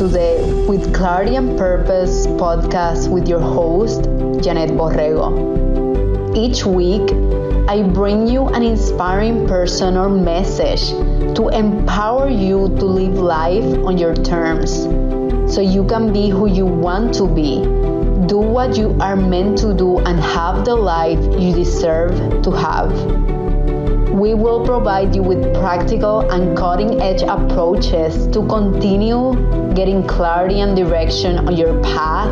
to the With Clarity and Purpose podcast with your host, Yanet Borrego. Each week, I bring you an inspiring person or message to empower you to live life on your terms so you can be who you want to be, do what you are meant to do, and have the life you deserve to have. We will provide you with practical and cutting-edge approaches to continue getting clarity and direction on your path,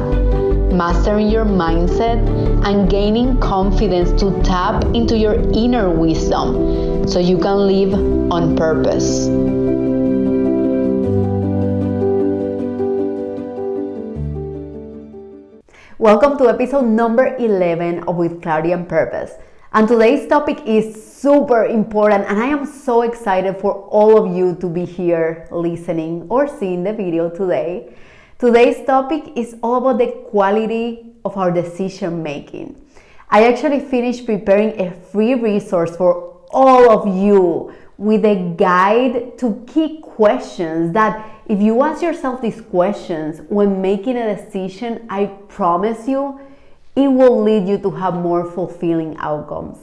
mastering your mindset, and gaining confidence to tap into your inner wisdom so you can live on purpose. Welcome to episode number 11 of With Clarity and Purpose. And today's topic is super important, and I am so excited for all of you to be here listening or seeing the video today. Today's topic is all about the quality of our decision making. I actually finished preparing a free resource for all of you with a guide to key questions that if you ask yourself these questions when making a decision, I promise you, it will lead you to have more fulfilling outcomes.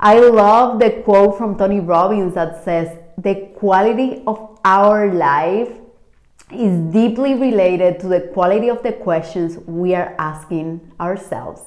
I love the quote from Tony Robbins that says, "The quality of our life is deeply related to the quality of the questions we are asking ourselves."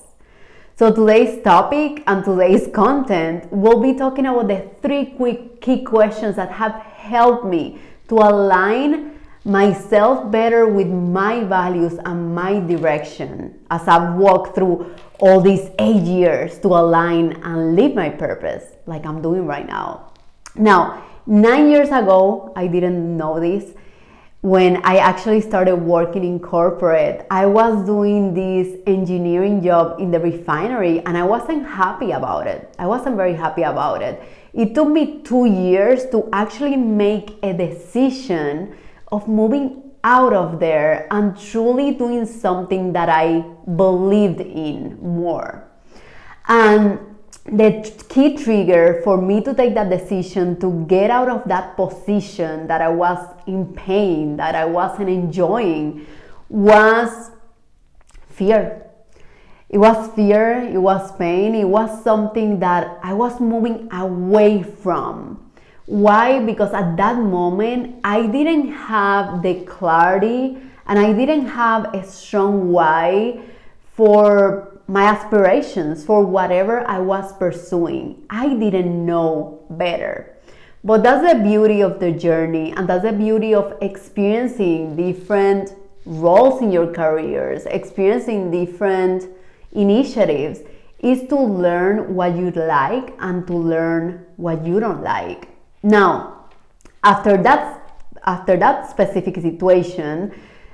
So today's topic and today's content, we'll be talking about the three quick key questions that have helped me to align myself better with my values and my direction as I've walked through all these 8 years to align and live my purpose like I'm doing right now. Now, 9 years ago, I didn't know this. When I actually started working in corporate, I was doing this engineering job in the refinery and I wasn't happy about it. I wasn't very happy about it. It took me 2 years to actually make a decision of moving out of there and truly doing something that I believed in more. And the key trigger for me to take that decision to get out of that position that I was in pain, that I wasn't enjoying, was fear. It was fear, it was pain, it was something that I was moving away from. Why? Because at that moment, I didn't have the clarity and I didn't have a strong why for my aspirations, for whatever I was pursuing. I didn't know better. But that's the beauty of the journey, and that's the beauty of experiencing different roles in your careers, experiencing different initiatives, is to learn what you like and to learn what you don't like. Now, after that specific situation,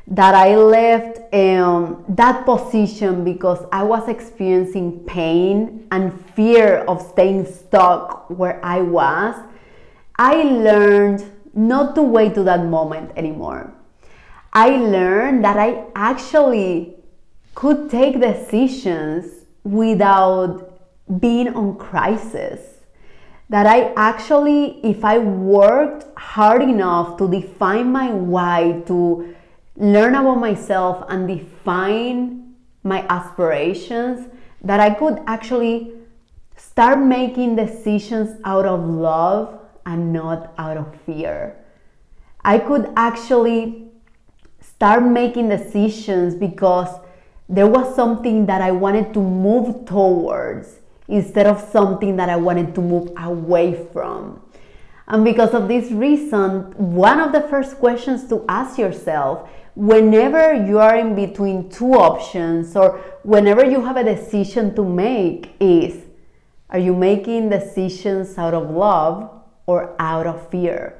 that I left that position because I was experiencing pain and fear of staying stuck where I was, I learned not to wait to that moment anymore. I learned that I actually could take decisions without being on crisis. That I actually, if I worked hard enough to define my why, to learn about myself and define my aspirations, that I could actually start making decisions out of love and not out of fear. I could actually start making decisions because there was something that I wanted to move towards instead of something that I wanted to move away from. And because of this reason, one of the first questions to ask yourself whenever you are in between two options or whenever you have a decision to make is, are you making decisions out of love or out of fear?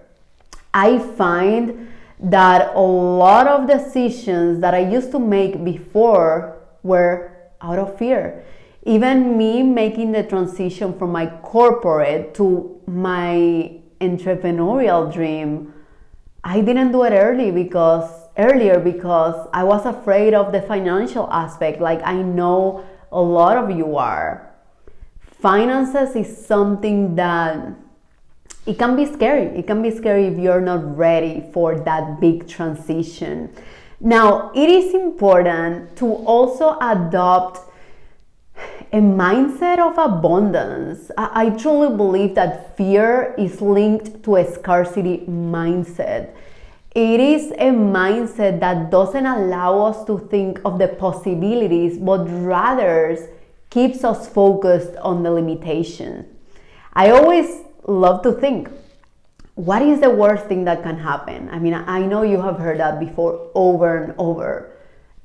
I find that a lot of decisions that I used to make before were out of fear. Even me making the transition from my corporate to my entrepreneurial dream, I didn't do it earlier because I was afraid of the financial aspect, like I know a lot of you are. Finances is something that it can be scary. It can be scary if you're not ready for that big transition. Now, it is important to also adopt a mindset of abundance. I truly believe that fear is linked to a scarcity mindset. It is a mindset that doesn't allow us to think of the possibilities, but rather keeps us focused on the limitation. I always love to think, what is the worst thing that can happen? I mean, I know you have heard that before over and over.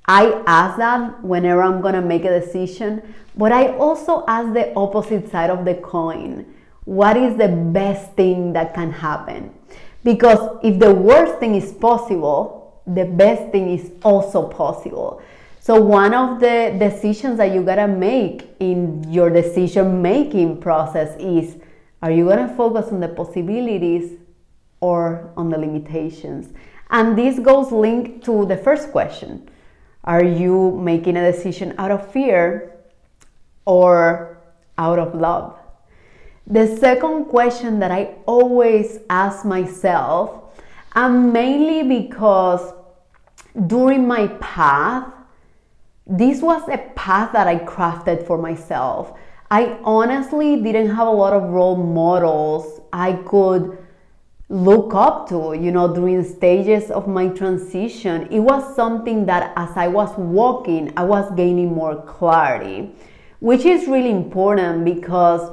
I ask that whenever I'm gonna make a decision, but I also ask the opposite side of the coin. What is the best thing that can happen? Because if the worst thing is possible, the best thing is also possible. So one of the decisions that you gotta make in your decision making process is, are you gonna focus on the possibilities or on the limitations? And this goes linked to the first question. Are you making a decision out of fear or out of love? The second question that I always ask myself, and mainly because during my path, this was a path that I crafted for myself. I honestly didn't have a lot of role models I could look up to, during stages of my transition. It was something that as I was walking, I was gaining more clarity, which is really important because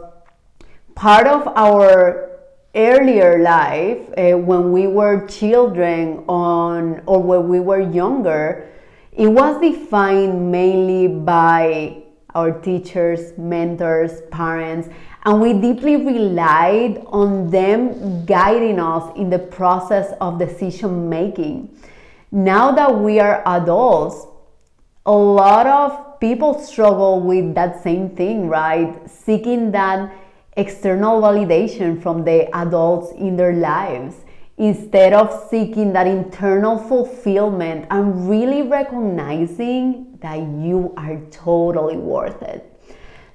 part of our earlier life, when we were children or when we were younger, it was defined mainly by our teachers, mentors, parents, and we deeply relied on them guiding us in the process of decision making. Now that we are adults, a lot of people struggle with that same thing, right? Seeking that external validation from the adults in their lives instead of seeking that internal fulfillment and really recognizing that you are totally worth it.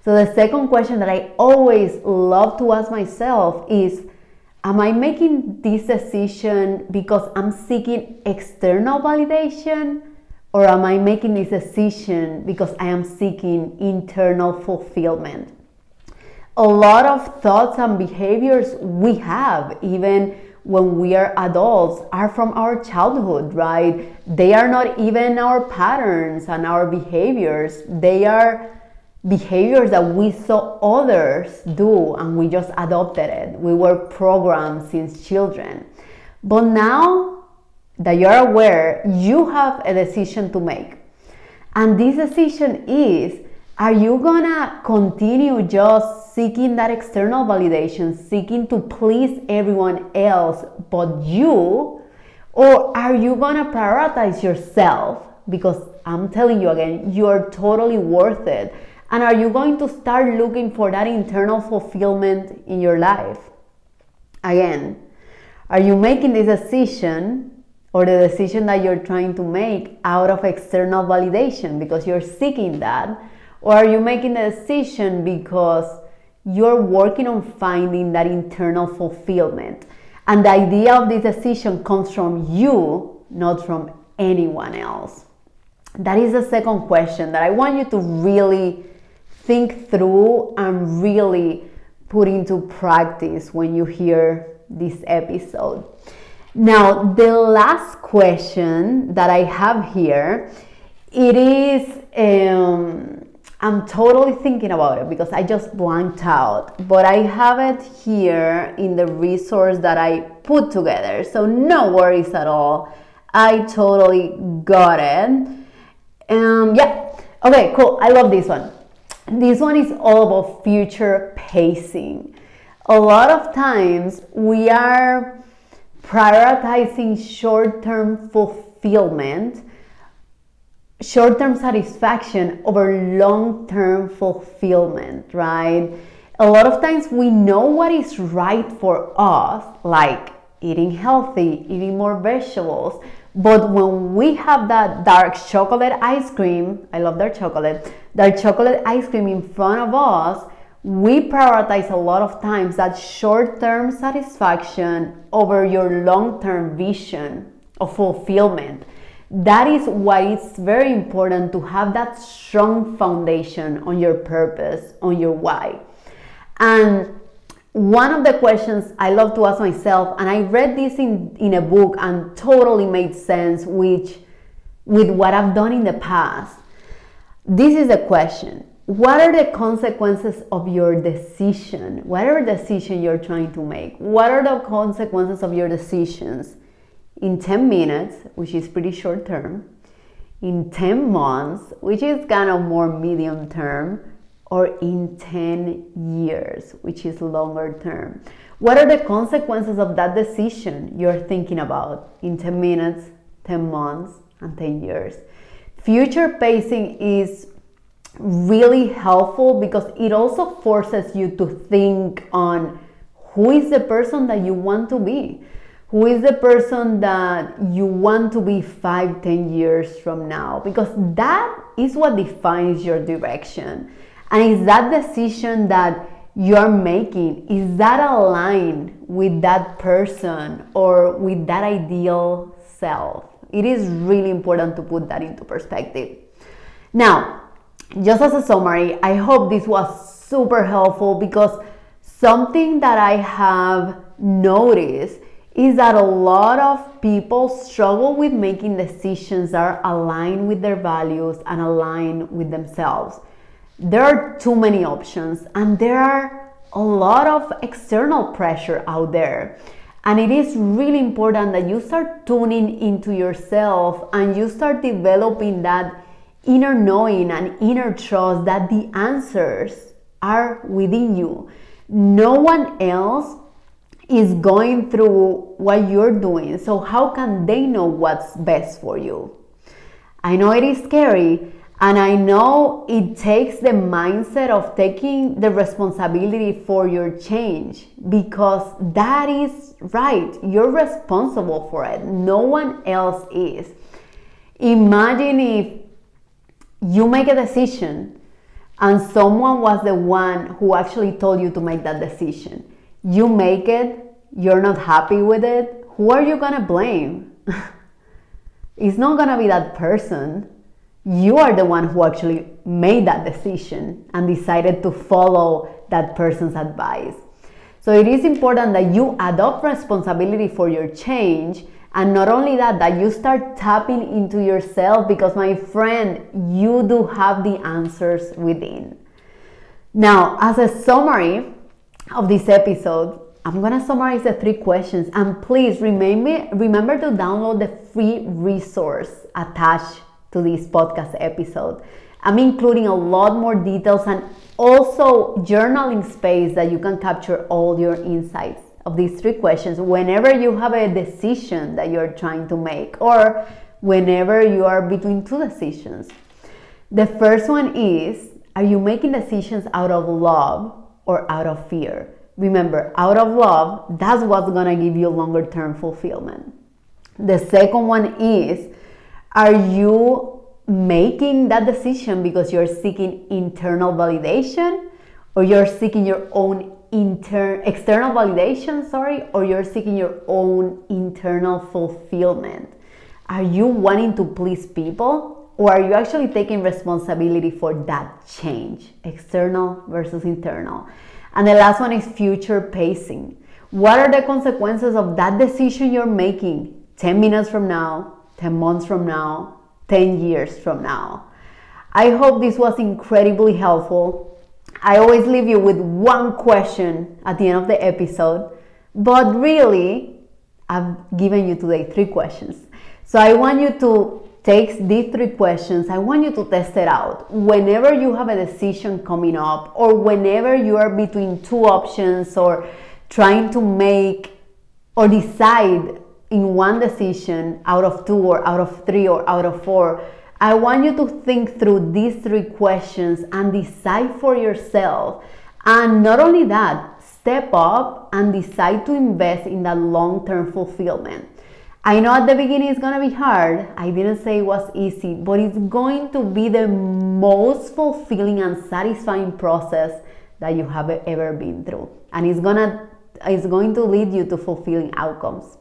So the second question that I always love to ask myself is, am I making this decision because I'm seeking external validation, or am I making this decision because I am seeking internal fulfillment? A lot of thoughts and behaviors we have, even when we are adults, are from our childhood, right? They are not even our patterns and our behaviors. They are behaviors that we saw others do and we just adopted it. We were programmed since children. But now that you're aware, you have a decision to make. And this decision is, are you gonna continue just seeking that external validation, seeking to please everyone else but you? Or are you gonna prioritize yourself? Because I'm telling you again, you're totally worth it. And are you going to start looking for that internal fulfillment in your life? Again, are you making this decision or the decision that you're trying to make out of external validation because you're seeking that? Or are you making the decision because you're working on finding that internal fulfillment? And the idea of this decision comes from you, not from anyone else. That is the second question that I want you to really think through and really put into practice when you hear this episode. Now, the last question that I have here, it is, I'm totally thinking about it because I just blanked out, but I have it here in the resource that I put together. So no worries at all. I totally got it. Yeah. Okay, cool. I love this one. This one is all about future pacing. A lot of times we are prioritizing short-term fulfillment, short-term satisfaction over long-term fulfillment, right? A lot of times we know what is right for us, like eating healthy, eating more vegetables, but when we have that dark chocolate ice cream, I love dark chocolate ice cream in front of us, we prioritize a lot of times that short-term satisfaction over your long-term vision of fulfillment. That is why it's very important to have that strong foundation on your purpose, on your why. And one of the questions I love to ask myself, and I read this in a book and totally made sense with what I've done in the past. This is the question: what are the consequences of your decision? Whatever decision you're trying to make, what are the consequences of your decisions in 10 minutes, which is pretty short term, in 10 months, which is kind of more medium term, or in 10 years, which is longer term? What are the consequences of that decision you're thinking about in 10 minutes, 10 months, and 10 years? Future pacing is really helpful because it also forces you to think on who is the person that you want to be. Who is the person that you want to be 5-10 years from now? Because that is what defines your direction. And is that decision that you're making, is that aligned with that person or with that ideal self? It is really important to put that into perspective. Now, just as a summary, I hope this was super helpful, because something that I have noticed is that a lot of people struggle with making decisions that are aligned with their values and aligned with themselves. There are too many options, and there are a lot of external pressure out there. And it is really important that you start tuning into yourself and you start developing that inner knowing and inner trust that the answers are within you. No one else is going through what you're doing, so how can they know what's best for you? I know it is scary, and I know it takes the mindset of taking the responsibility for your change, because that is right. You're responsible for it. No one else is. Imagine if you make a decision and someone was the one who actually told you to make that decision. You make it, you're not happy with it, who are you gonna blame? It's not gonna be that person. You are the one who actually made that decision and decided to follow that person's advice. So it is important that you adopt responsibility for your change, and not only that, that you start tapping into yourself, because my friend, you do have the answers within. Now, as a summary of this episode, I'm gonna summarize the 3 questions, and please remember to download the free resource attached to this podcast episode. I'm including a lot more details and also journaling space that you can capture all your insights of these 3 questions whenever you have a decision that you're trying to make, or whenever you are between 2 decisions. The first one is, are you making decisions out of love or out of fear? Remember, out of love, that's what's gonna give you longer term fulfillment. The second one is, are you making that decision because you're seeking internal validation, or you're seeking your own external validation, or you're seeking your own internal fulfillment? Are you wanting to please people, or are you actually taking responsibility for that change, external versus internal? And the last one is future pacing. What are the consequences of that decision you're making 10 minutes from now, 10 months from now, 10 years from now? I hope this was incredibly helpful. I always leave you with one question at the end of the episode, but really, I've given you today 3 questions. So I want you to take these 3 questions. I want you to test it out. Whenever you have a decision coming up, or whenever you are between 2 options, or trying to make or decide in one decision out of 2 or out of 3 or out of 4, I want you to think through these 3 questions and decide for yourself. And not only that, step up and decide to invest in that long-term fulfillment. I know at the beginning it's gonna be hard. I didn't say it was easy, but it's going to be the most fulfilling and satisfying process that you have ever been through. And it's going to lead you to fulfilling outcomes.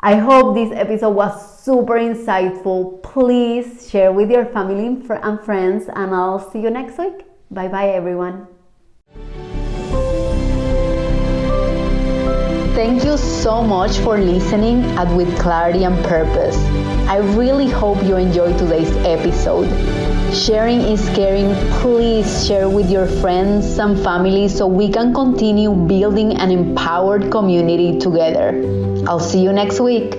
I hope this episode was super insightful. Please share with your family and friends, and I'll see you next week. Bye bye, everyone. Thank you so much for listening at With Clarity and Purpose. I really hope you enjoyed today's episode. Sharing is caring. Please share with your friends and family so we can continue building an empowered community together. I'll see you next week.